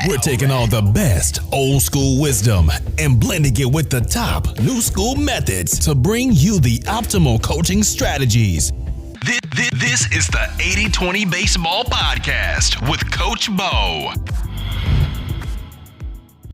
We're taking all the best old school wisdom and blending it with the top new school methods to bring you the optimal coaching strategies. This is the 80-20 Baseball Podcast with Coach Bo.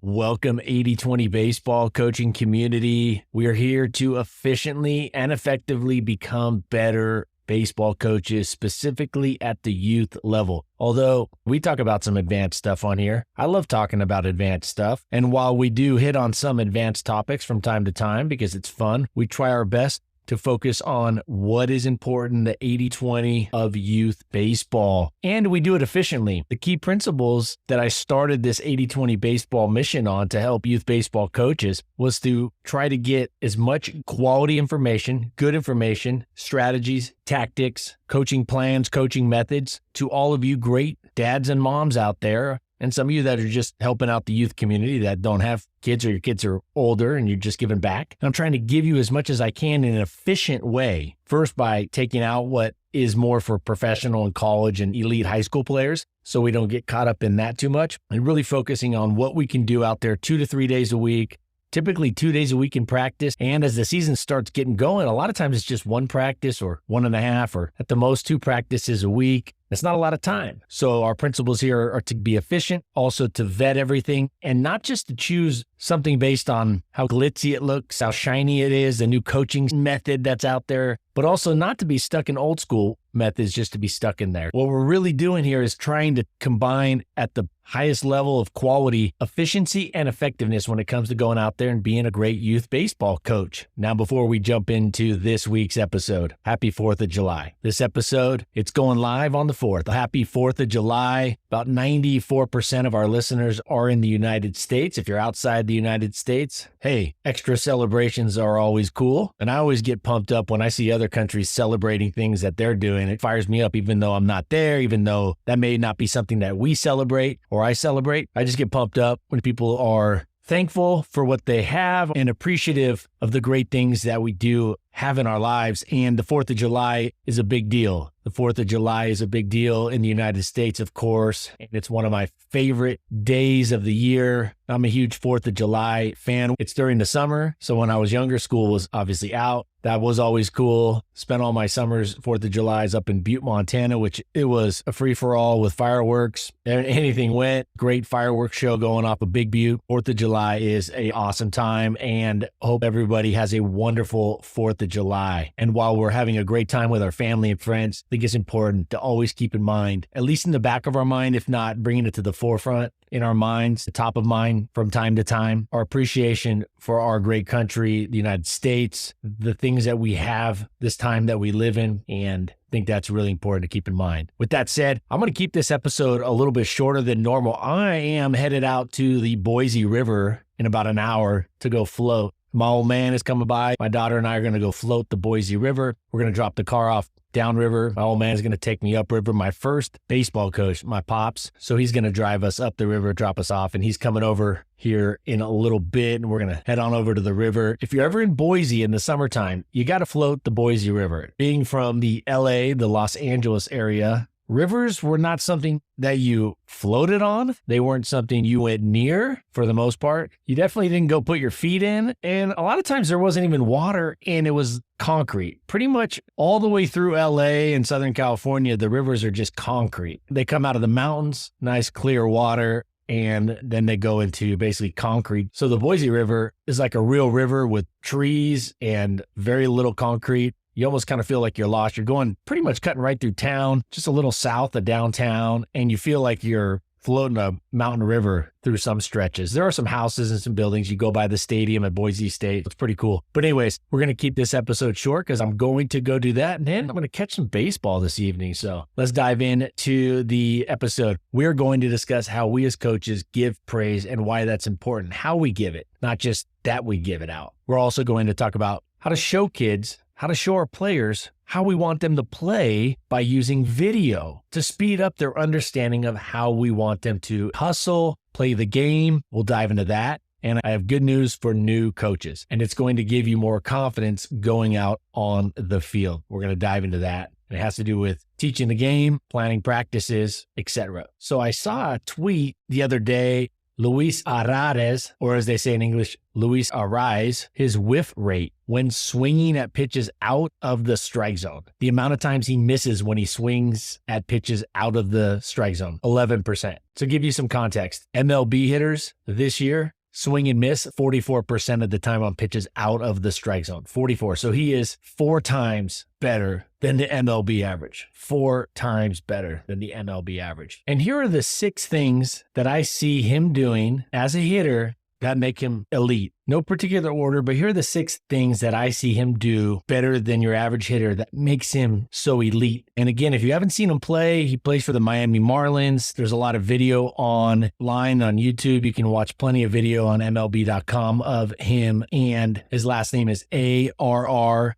Welcome, 80-20 Baseball coaching community. We are here to efficiently and effectively become better baseball coaches, specifically at the youth level. Although we talk about some advanced stuff on here, I love talking about advanced stuff. And while we do hit on some advanced topics from time to time because it's fun, we try our best to focus on what is important, the 80-20 of youth baseball. And we do it efficiently. The key principles that I started this 80-20 baseball mission on to help youth baseball coaches was to try to get as much quality information, good information, strategies, tactics, coaching plans, coaching methods to all of you great dads and moms out there. And some of you that are just helping out the youth community that don't have kids or your kids are older and you're just giving back. And I'm trying to give you as much as I can in an efficient way. First, by taking out what is more for professional and college and elite high school players, so we don't get caught up in that too much, and really focusing on what we can do out there 2 to 3 days a week, typically 2 days a week in practice. And as the season starts getting going, a lot of times it's just one practice or 1.5 or at the most 2 practices a week. It's not a lot of time. So our principles here are to be efficient, also to vet everything, and not just to choose something based on how glitzy it looks, how shiny it is, the new coaching method that's out there, but also not to be stuck in old school methods just to be stuck in there. What we're really doing here is trying to combine at the highest level of quality, efficiency, and effectiveness when it comes to going out there and being a great youth baseball coach. Now, before we jump into this week's episode, happy 4th of July. This episode, it's going live on the 4th. Happy 4th of July. About 94% of our listeners are in the United States. If you're outside the United States, hey, extra celebrations are always cool. And I always get pumped up when I see other countries celebrating things that they're doing. It fires me up even though I'm not there, even though that may not be something that we celebrate or I celebrate. I just get pumped up when people are thankful for what they have and appreciative of the great things that we do have in our lives. And the 4th of July is a big deal. The 4th of July is a big deal in the United States, of course, and it's one of my favorite days of the year. I'm a huge 4th of July fan. It's during the summer, so when I was younger, school was obviously out. That was always cool. Spent all my summers, 4th of July's up in Butte, Montana, which it was a free-for-all with fireworks. Anything went. Great fireworks show going off of Big Butte. 4th of July is an awesome time, and hope everybody has a wonderful 4th of July. And while we're having a great time with our family and friends, I think it's important to always keep in mind, at least in the back of our mind, if not bringing it to the forefront in our minds, the top of mind from time to time, our appreciation for our great country, the United States, the things that we have, this time that we live in, and I think that's really important to keep in mind. With that said, I'm going to keep this episode a little bit shorter than normal. I am headed out to the Boise River in about an hour to go float. My old man is coming by. My daughter and I are going to go float the Boise River. We're going to drop the car off downriver. My old man is going to take me upriver. My first baseball coach, my pops. So he's going to drive us up the river, drop us off, and he's coming over here in a little bit, and we're going to head on over to the river. If you're ever in Boise in the summertime, you got to float the Boise River. Being from the LA, the Los Angeles area, rivers were not something that you floated on. They weren't something you went near for the most part. You definitely didn't go put your feet in. And a lot of times there wasn't even water and it was concrete. Pretty much all the way through LA and Southern California, the rivers are just concrete. They come out of the mountains, nice clear water, and then they go into basically concrete. So the Boise River is like a real river with trees and very little concrete. You almost kind of feel like you're lost. You're going pretty much cutting right through town, just a little south of downtown, and you feel like you're floating a mountain river through some stretches. There are some houses and some buildings. You go by the stadium at Boise State. It's pretty cool. But anyways, we're going to keep this episode short because I'm going to go do that. And then I'm going to catch some baseball this evening. So let's dive into the episode. We're going to discuss how we as coaches give praise and why that's important, how we give it, not just that we give it out. We're also going to talk about how to show kids, how to show our players how we want them to play by using video to speed up their understanding of how we want them to hustle, play the game. We'll dive into that. And I have good news for new coaches, and it's going to give you more confidence going out on the field. We're going to dive into that. It has to do with teaching the game, planning practices, etc. So I saw a tweet the other day, Luis Arraez, or as they say in English, Luis Arraez, his whiff rate when swinging at pitches out of the strike zone. The amount of times he misses when he swings at pitches out of the strike zone, 11%. To give you some context, MLB hitters this year, swing and miss 44% of the time on pitches out of the strike zone, 44. So he is 4 times better than the MLB average, 4 times better than the MLB average. And here are the 6 things that I see him doing as a hitter that make him elite. No particular order, but here are the 6 things that I see him do better than your average hitter that makes him so elite. And again, if you haven't seen him play, he plays for the Miami Marlins. There's a lot of video online on YouTube. You can watch plenty of video on MLB.com of him. And his last name is Arraez.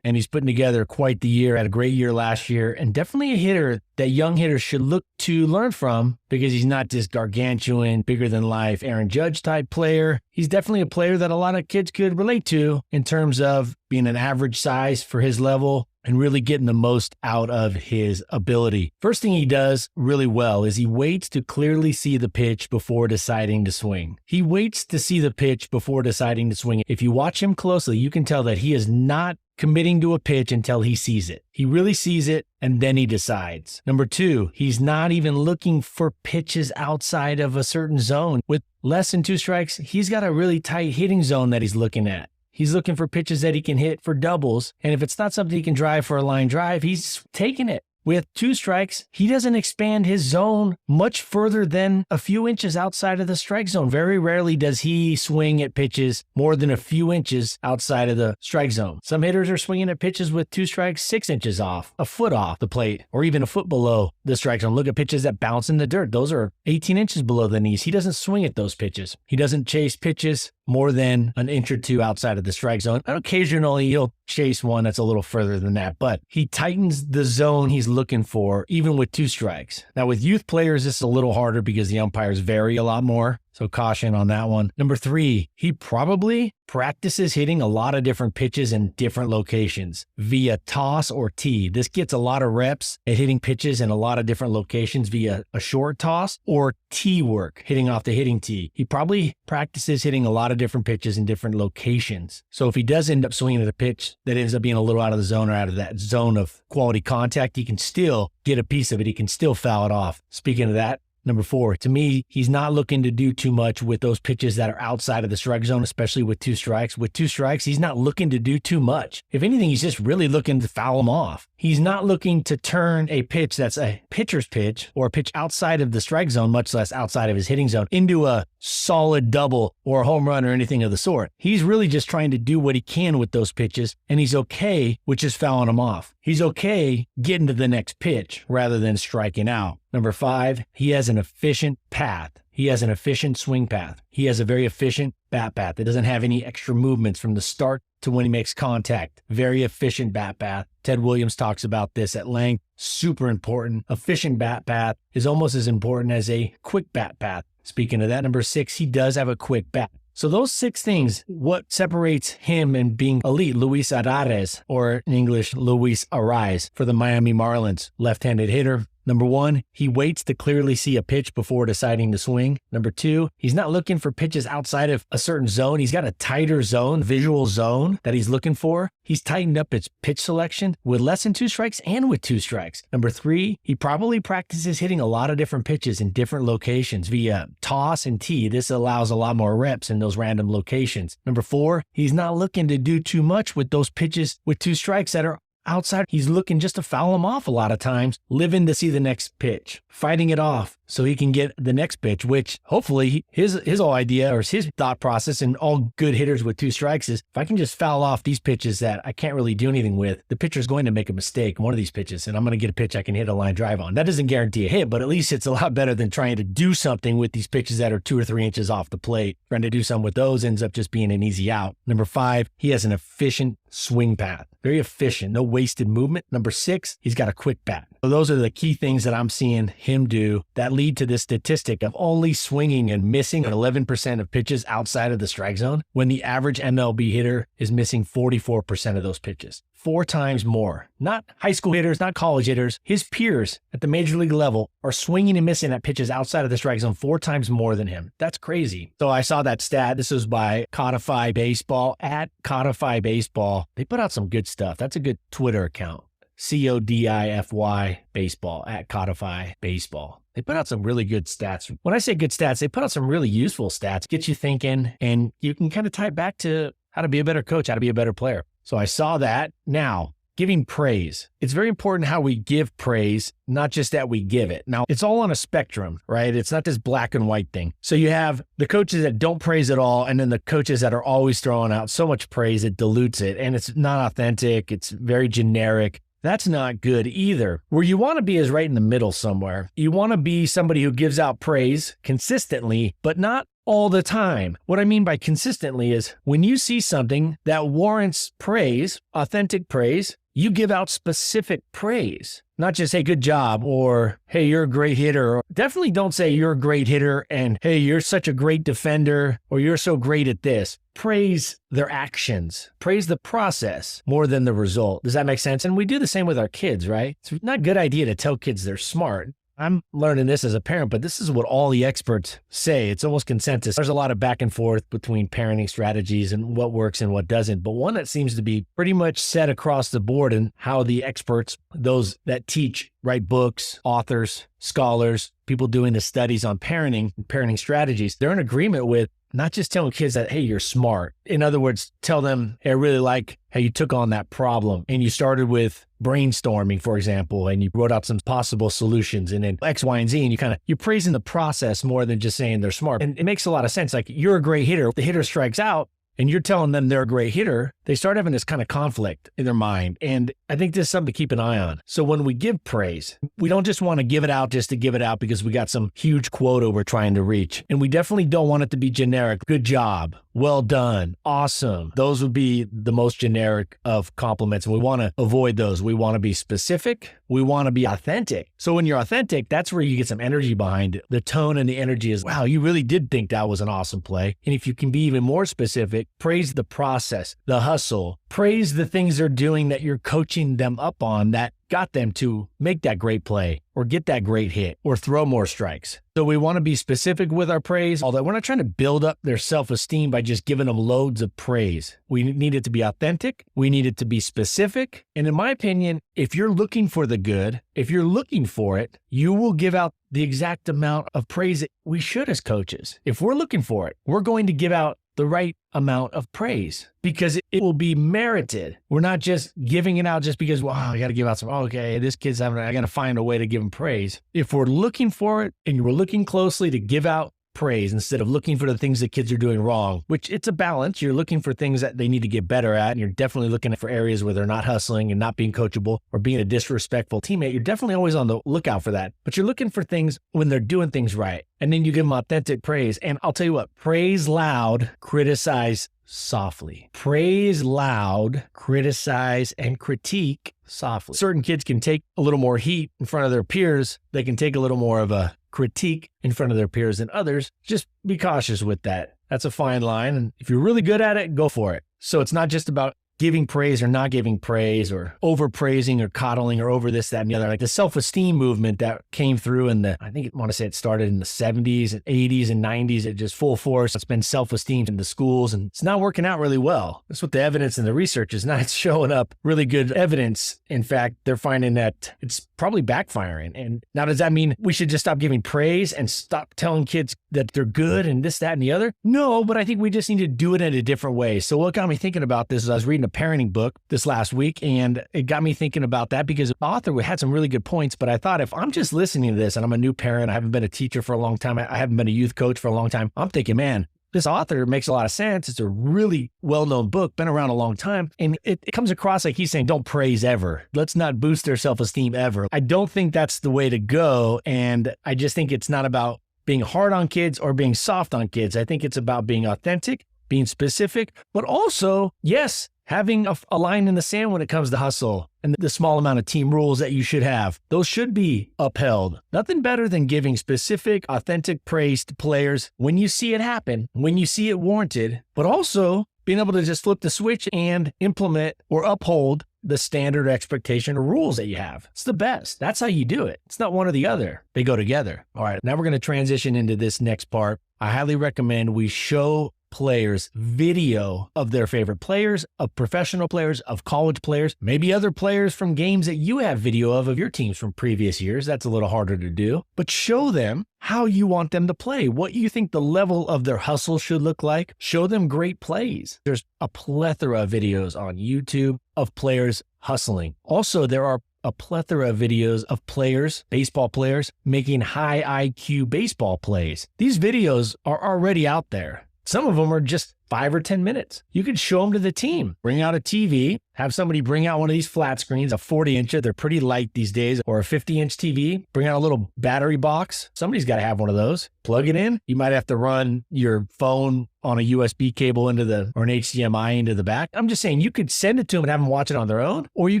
And he's putting together quite the year. Had a great year last year. And definitely a hitter that young hitters should look to learn from, because he's not this gargantuan, bigger than life Aaron Judge type player. He's definitely a player that a lot of kids could relate to in terms of being an average size for his level and really getting the most out of his ability. First thing he does really well is he waits to clearly see the pitch before deciding to swing. He waits to see the pitch before deciding to swing. If you watch him closely, you can tell that he is not committing to a pitch until he sees it. He really sees it, and then he decides. Number 2, he's not even looking for pitches outside of a certain zone. With less than 2 strikes, he's got a really tight hitting zone that he's looking at. He's looking for pitches that he can hit for doubles, and if it's not something he can drive for a line drive, he's taking it. With 2 strikes, he doesn't expand his zone much further than a few inches outside of the strike zone. Very rarely does he swing at pitches more than a few inches outside of the strike zone. Some hitters are swinging at pitches with 2 strikes 6 inches off, a foot off the plate, or even a foot below the strike zone. Look at pitches that bounce in the dirt. Those are 18 inches below the knees. He doesn't swing at those pitches. He doesn't chase pitches more than an inch or 2 outside of the strike zone. And occasionally he'll chase one that's a little further than that, but he tightens the zone he's looking for, even with 2 strikes. Now with youth players, this is a little harder because the umpires vary a lot more. So caution on that one. Number 3, he probably practices hitting a lot of different pitches in different locations via toss or tee. This gets a lot of reps at hitting pitches in a lot of different locations via a short toss or tee work, hitting off the hitting tee. He probably practices hitting a lot of different pitches in different locations. So if he does end up swinging at a pitch that ends up being a little out of the zone or out of that zone of quality contact, he can still get a piece of it. He can still foul it off. Speaking of that, Number 4, to me, he's not looking to do too much with those pitches that are outside of the strike zone, especially with 2 strikes. With 2 strikes, he's not looking to do too much. If anything, he's just really looking to foul them off. He's not looking to turn a pitch that's a pitcher's pitch or a pitch outside of the strike zone, much less outside of his hitting zone, into a solid double or a home run or anything of the sort. He's really just trying to do what he can with those pitches, and he's okay with just fouling them off. He's okay getting to the next pitch rather than striking out. Number 5, he has an efficient path. He has an efficient swing path. He has a very efficient bat path that doesn't have any extra movements from the start to when he makes contact. Very efficient bat path. Ted Williams talks about this at length. Super important. Efficient bat path is almost as important as a quick bat path. Speaking of that, number 6, he does have a quick bat. So those 6 things, what separates him and being elite, Luis Arraez, or in English, Luis Arraez, for the Miami Marlins, left-handed hitter. Number 1, he waits to clearly see a pitch before deciding to swing. Number 2, he's not looking for pitches outside of a certain zone. He's got a tighter zone, visual zone that he's looking for. He's tightened up his pitch selection with less than 2 strikes and with 2 strikes. Number 3, he probably practices hitting a lot of different pitches in different locations via toss and tee. This allows a lot more reps in those random locations. Number 4, he's not looking to do too much with those pitches with 2 strikes that are outside. He's looking just to foul them off a lot of times, living to see the next pitch, fighting it off so he can get the next pitch, which hopefully his whole idea or his thought process, and all good hitters with 2 strikes, is if I can just foul off these pitches that I can't really do anything with, the pitcher's going to make a mistake in one of these pitches, and I'm going to get a pitch I can hit a line drive on. That doesn't guarantee a hit, but at least it's a lot better than trying to do something with these pitches that are 2 or 3 inches off the plate. Trying to do something with those ends up just being an easy out. Number 5, he has an efficient swing path. Very efficient, no wasted movement. Number 6, he's got a quick bat. So those are the key things that I'm seeing him do that lead to this statistic of only swinging and missing 11% of pitches outside of the strike zone when the average MLB hitter is missing 44% of those pitches. 4 times more. Not high school hitters, not college hitters. His peers at the major league level are swinging and missing at pitches outside of the strike zone 4 times more than him. That's crazy. So I saw that stat. This was by Codify Baseball, at Codify Baseball. They put out some good stuff. That's a good Twitter account. CODIFY Baseball, at Codify Baseball. They put out some really good stats. When I say good stats, they put out some really useful stats, get you thinking, and you can kind of tie it back to how to be a better coach, how to be a better player. So I saw that. Now, giving praise. It's very important how we give praise, not just that we give it. Now, it's all on a spectrum, right? It's not this black and white thing. So you have the coaches that don't praise at all, and then the coaches that are always throwing out so much praise, it dilutes it, and it's not authentic. It's very generic. That's not good either. Where you want to be is right in the middle somewhere. You want to be somebody who gives out praise consistently, but not all the time. What I mean by consistently is when you see something that warrants praise, authentic praise, you give out specific praise. Not just, hey, good job, or, hey, you're a great hitter. Definitely don't say you're a great hitter and, hey, you're such a great defender, or you're so great at this. Praise their actions. Praise the process more than the result. Does that make sense? And we do the same with our kids, right? It's not a good idea to tell kids they're smart. I'm learning this as a parent, but this is what all the experts say. It's almost consensus. There's a lot of back and forth between parenting strategies and what works and what doesn't. But one that seems to be pretty much set across the board and how the experts, those that teach, write books, authors, scholars, people doing the studies on parenting and parenting strategies, they're in agreement with not just telling kids that, hey, you're smart. In other words, tell them, hey, I really like how you took on that problem and you started with brainstorming, for example, and you wrote out some possible solutions and then X, Y, and Z, and you're praising the process more than just saying they're smart. And it makes a lot of sense. Like, you're a great hitter. If the hitter strikes out and you're telling them they're a great hitter, they start having this kind of conflict in their mind. And I think this is something to keep an eye on. So when we give praise, we don't just want to give it out just to give it out because we got some huge quota we're trying to reach. And we definitely don't want it to be generic. Good job. Well done. Awesome. Those would be the most generic of compliments. And we want to avoid those. We want to be specific. We want to be authentic. So when you're authentic, that's where you get some energy behind it. The tone and the energy is, wow, you really did think that was an awesome play. And if you can be even more specific, praise the process, the hustle, praise the things they're doing that you're coaching them up on that got them to make that great play or get that great hit or throw more strikes. So we want to be specific with our praise, although we're not trying to build up their self-esteem by just giving them loads of praise. We need it to be authentic. We need it to be specific. And in my opinion, if you're looking for the good, if you're looking for it, you will give out the exact amount of praise that we should as coaches. If we're looking for it, we're going to give out the right amount of praise because it will be merited. We're not just giving it out just because, wow, I got to give out some, okay, this kid's having, I got to find a way to give him praise. If we're looking for it and we're looking closely to give out praise instead of looking for the things that kids are doing wrong, which it's a balance. You're looking for things that they need to get better at, and you're definitely looking for areas where they're not hustling and not being coachable or being a disrespectful teammate. You're definitely always on the lookout for that, but you're looking for things when they're doing things right. And then you give them authentic praise. And I'll tell you what, praise loud, criticize softly. Praise loud, criticize, and critique softly. Certain kids can take a little more heat in front of their peers. They can take a little more of a critique in front of their peers than others. Just be cautious with that. That's a fine line. And if you're really good at it, go for it. So it's not just about giving praise or not giving praise or overpraising or coddling or over this, that, and the other. Like the self-esteem movement that came through in I want to say it started in the 70s and 80s and 90s at just full force. It's been self-esteem in the schools and it's not working out really well. That's what the evidence and the research is not showing up really good evidence. In fact, they're finding that it's probably backfiring. And now does that mean we should just stop giving praise and stop telling kids that they're good and this, that, and the other? No, but I think we just need to do it in a different way. So what got me thinking about this is I was reading a parenting book this last week, and it got me thinking about that because the author had some really good points, but I thought if I'm just listening to this and I'm a new parent, I haven't been a teacher for a long time, I haven't been a youth coach for a long time, I'm thinking, man, this author makes a lot of sense. It's a really well-known book, been around a long time. And it comes across like he's saying, don't praise ever. Let's not boost their self-esteem ever. I don't think that's the way to go. And I just think it's not about being hard on kids or being soft on kids. I think it's about being authentic, being specific, but also, yes, Having a line in the sand when it comes to hustle and the small amount of team rules that you should have, those should be upheld. Nothing better than giving specific, authentic praise to players when you see it happen, when you see it warranted, but also being able to just flip the switch and implement or uphold the standard expectation or rules that you have. It's the best. That's how you do it. It's not one or the other. They go together. All right, now we're going to transition into this next part. I highly recommend we show players video of their favorite players, of professional players, of college players, maybe other players from games that you have video of your teams from previous years. That's a little harder to do, but show them how you want them to play, what you think the level of their hustle should look like. Show them great plays. There's a plethora of videos on YouTube of players hustling. Also, there are a plethora of videos of players, baseball players, making high IQ baseball plays. These videos are already out there. Some of them are just 5 or 10 minutes. You could show them to the team. Bring out a TV, have somebody bring out one of these flat screens, a 40-incher. They're pretty light these days, or a 50-inch TV. Bring out a little battery box. Somebody's got to have one of those. Plug it in. You might have to run your phone on a USB cable or an HDMI into the back. I'm just saying you could send it to them and have them watch it on their own, or you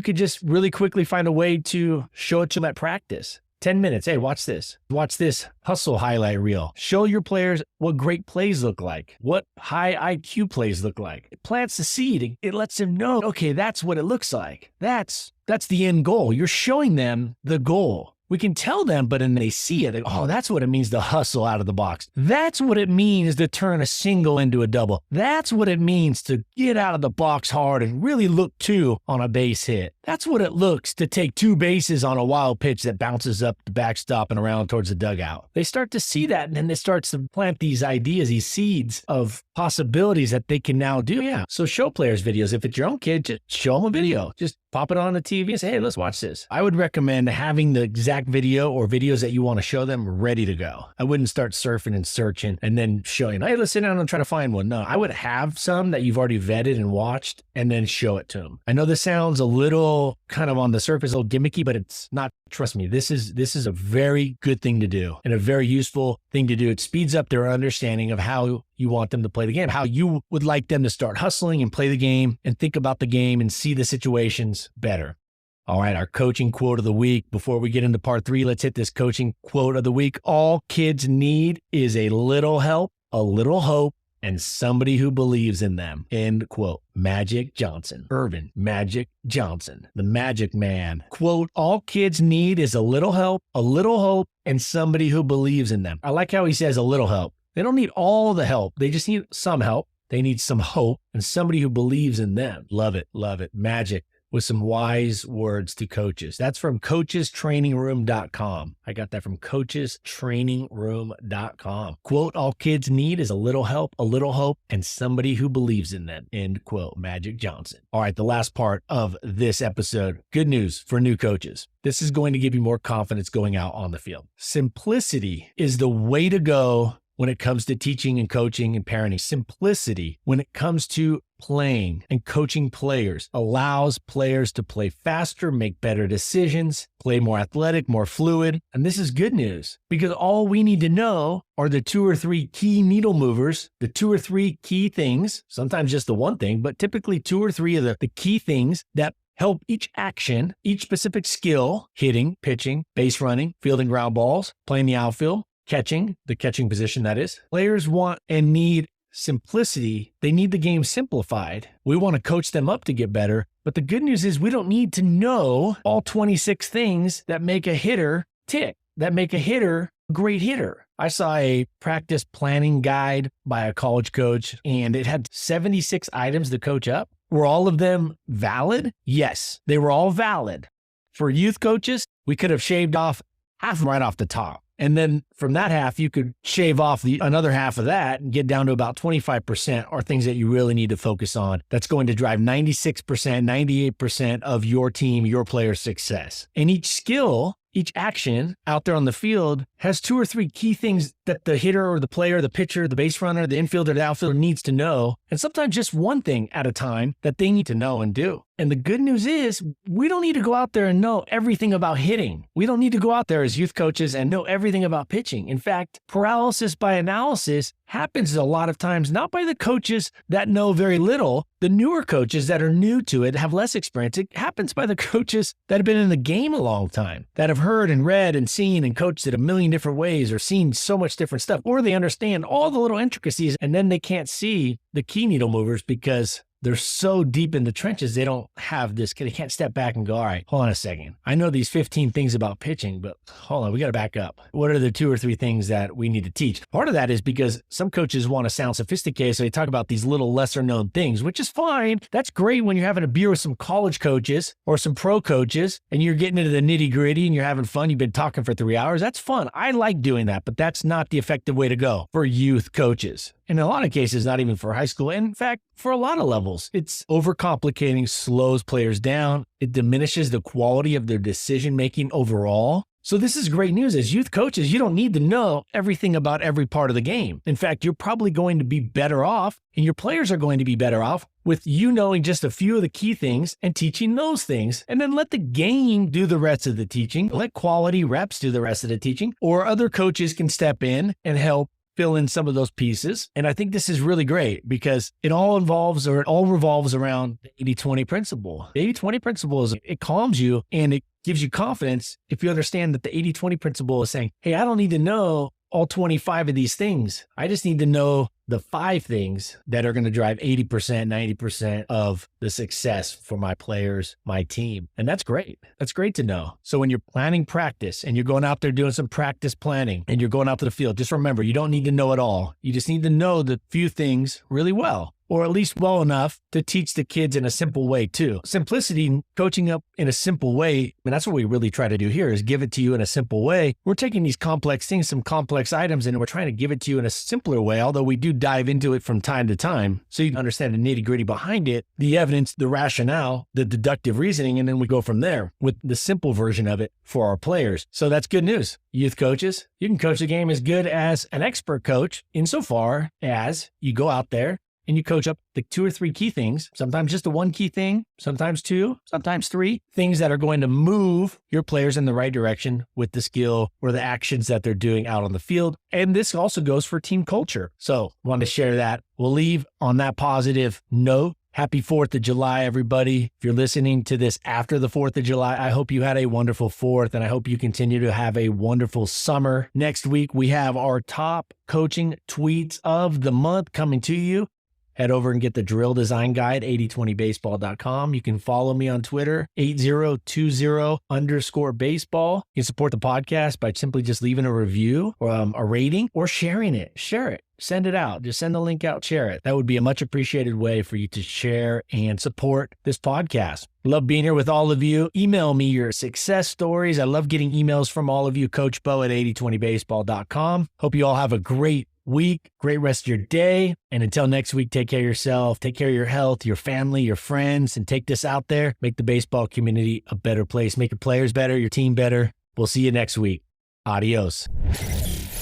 could just really quickly find a way to show it to them at practice. 10 minutes. Hey, watch this. Watch this hustle highlight reel. Show your players what great plays look like, what high IQ plays look like. It plants the seed. It lets them know, okay, that's what it looks like. That's the end goal. You're showing them the goal. We can tell them, but then they see it. Oh, that's what it means to hustle out of the box. That's what it means to turn a single into a double. That's what it means to get out of the box hard and really look two on a base hit. That's what it looks to take 2 bases on a wild pitch that bounces up the backstop and around towards the dugout. They start to see that, and then it starts to plant these ideas, these seeds of possibilities that they can now do. Yeah. So show players videos. If it's your own kid, just show them a video. Just pop it on the TV and say, hey, let's watch this. I would recommend having the exact video or videos that you want to show them ready to go. I wouldn't start surfing and searching and then showing, hey, let's sit down and try to find one. No, I would have some that you've already vetted and watched and then show it to them. I know this sounds a little kind of on the surface, a little gimmicky, but it's not. Trust me, this is a very good thing to do and a very useful thing to do. It speeds up their understanding of how you want them to play the game, how you would like them to start hustling and play the game and think about the game and see the situations better. All right, our coaching quote of the week. Before we get into part 3, let's hit this coaching quote of the week. All kids need is a little help, a little hope, and somebody who believes in them. End quote. Magic Johnson. Irvin Magic Johnson, the Magic Man. Quote, all kids need is a little help, a little hope, and somebody who believes in them. I like how he says a little help. They don't need all the help. They just need some help. They need some hope and somebody who believes in them. Love it. Love it. Magic with some wise words to coaches. That's from coachestrainingroom.com. I got that from coachestrainingroom.com. Quote, all kids need is a little help, a little hope, and somebody who believes in them. End quote. Magic Johnson. All right, the last part of this episode. Good news for new coaches. This is going to give you more confidence going out on the field. Simplicity is the way to go when it comes to teaching and coaching and parenting. Simplicity when it comes to playing and coaching players allows players to play faster, make better decisions, play more athletic, more fluid. And this is good news because all we need to know are the 2 or 3 key needle movers, the 2 or 3 key things, sometimes just the one thing, but typically 2 or 3 of the key things that help each action, each specific skill, hitting, pitching, base running, fielding ground balls, playing the outfield, catching, the catching position that is. Players want and need simplicity. They need the game simplified. We want to coach them up to get better. But the good news is we don't need to know all 26 things that make a hitter tick, that make a hitter a great hitter. I saw a practice planning guide by a college coach, and it had 76 items to coach up. Were all of them valid? Yes, they were all valid. For youth coaches, we could have shaved off half of them right off the top. And then from that half, you could shave off another half of that and get down to about 25% are things that you really need to focus on. That's going to drive 96%, 98% of your team, your player's success. And each skill, each action out there on the field has 2 or 3 key things that the hitter or the player, the pitcher, the base runner, the infielder, the outfielder needs to know and sometimes just one thing at a time that they need to know and do. And the good news is we don't need to go out there and know everything about hitting. We don't need to go out there as youth coaches and know everything about pitching. In fact, paralysis by analysis happens a lot of times not by the coaches that know very little, the newer coaches that are new to it, have less experience. It happens by the coaches that have been in the game a long time, that have heard and read and seen and coached it a million different ways or seen so much different stuff, or they understand all the little intricacies and then they can't see the key needle movers because they're so deep in the trenches, they don't have this, they can't step back and go, all right, hold on a second. I know these 15 things about pitching, but hold on, we got to back up. What are the 2 or 3 things that we need to teach? Part of that is because some coaches want to sound sophisticated, so they talk about these little lesser known things, which is fine. That's great when you're having a beer with some college coaches or some pro coaches and you're getting into the nitty gritty and you're having fun. You've been talking for 3 hours. That's fun. I like doing that, but that's not the effective way to go for youth coaches. In a lot of cases, not even for high school. And in fact, for a lot of levels, it's overcomplicating, slows players down. It diminishes the quality of their decision-making overall. So this is great news. As youth coaches, you don't need to know everything about every part of the game. In fact, you're probably going to be better off, and your players are going to be better off with you knowing just a few of the key things and teaching those things. And then let the game do the rest of the teaching. Let quality reps do the rest of the teaching. Or other coaches can step in and help fill in some of those pieces. And I think this is really great because it all revolves around the 80-20 principle. The 80-20 principle is it calms you and it gives you confidence if you understand that the 80-20 principle is saying, hey, I don't need to know all 25 of these things. I just need to know the 5 things that are going to drive 80%, 90% of the success for my players, my team. And that's great. That's great to know. So when you're planning practice and you're going out there doing some practice planning and you're going out to the field, just remember, you don't need to know it all. You just need to know the few things really well, or at least well enough to teach the kids in a simple way too. Simplicity, coaching up in a simple way, and that's what we really try to do here is give it to you in a simple way. We're taking these complex things, some complex items, and we're trying to give it to you in a simpler way, although we do dive into it from time to time so you can understand the nitty gritty behind it, the evidence, the rationale, the deductive reasoning, and then we go from there with the simple version of it for our players. So that's good news. Youth coaches, you can coach the game as good as an expert coach insofar as you go out there and you coach up the 2 or 3 key things, sometimes just the 1 key thing, sometimes 2, sometimes 3, things that are going to move your players in the right direction with the skill or the actions that they're doing out on the field. And this also goes for team culture. So I wanted to share that. We'll leave on that positive note. Happy 4th of July, everybody. If you're listening to this after the 4th of July, I hope you had a wonderful 4th, and I hope you continue to have a wonderful summer. Next week, we have our top coaching tweets of the month coming to you. Head over and get the drill design guide, 8020baseball.com. You can follow me on Twitter, 8020_baseball. You can support the podcast by simply just leaving a review or a rating or sharing it. Share it. Send it out. Just send the link out, share it. That would be a much appreciated way for you to share and support this podcast. Love being here with all of you. Email me your success stories. I love getting emails from all of you. Coach Bo at 8020baseball.com. Hope you all have a great week, great rest of your day. And until next week, take care of yourself, take care of your health, your family, your friends, and take this out there. Make the baseball community a better place. Make your players better, your team better. We'll see you next week. Adios.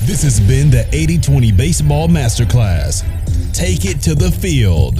This has been the 80-20 Baseball Masterclass. Take it to the field.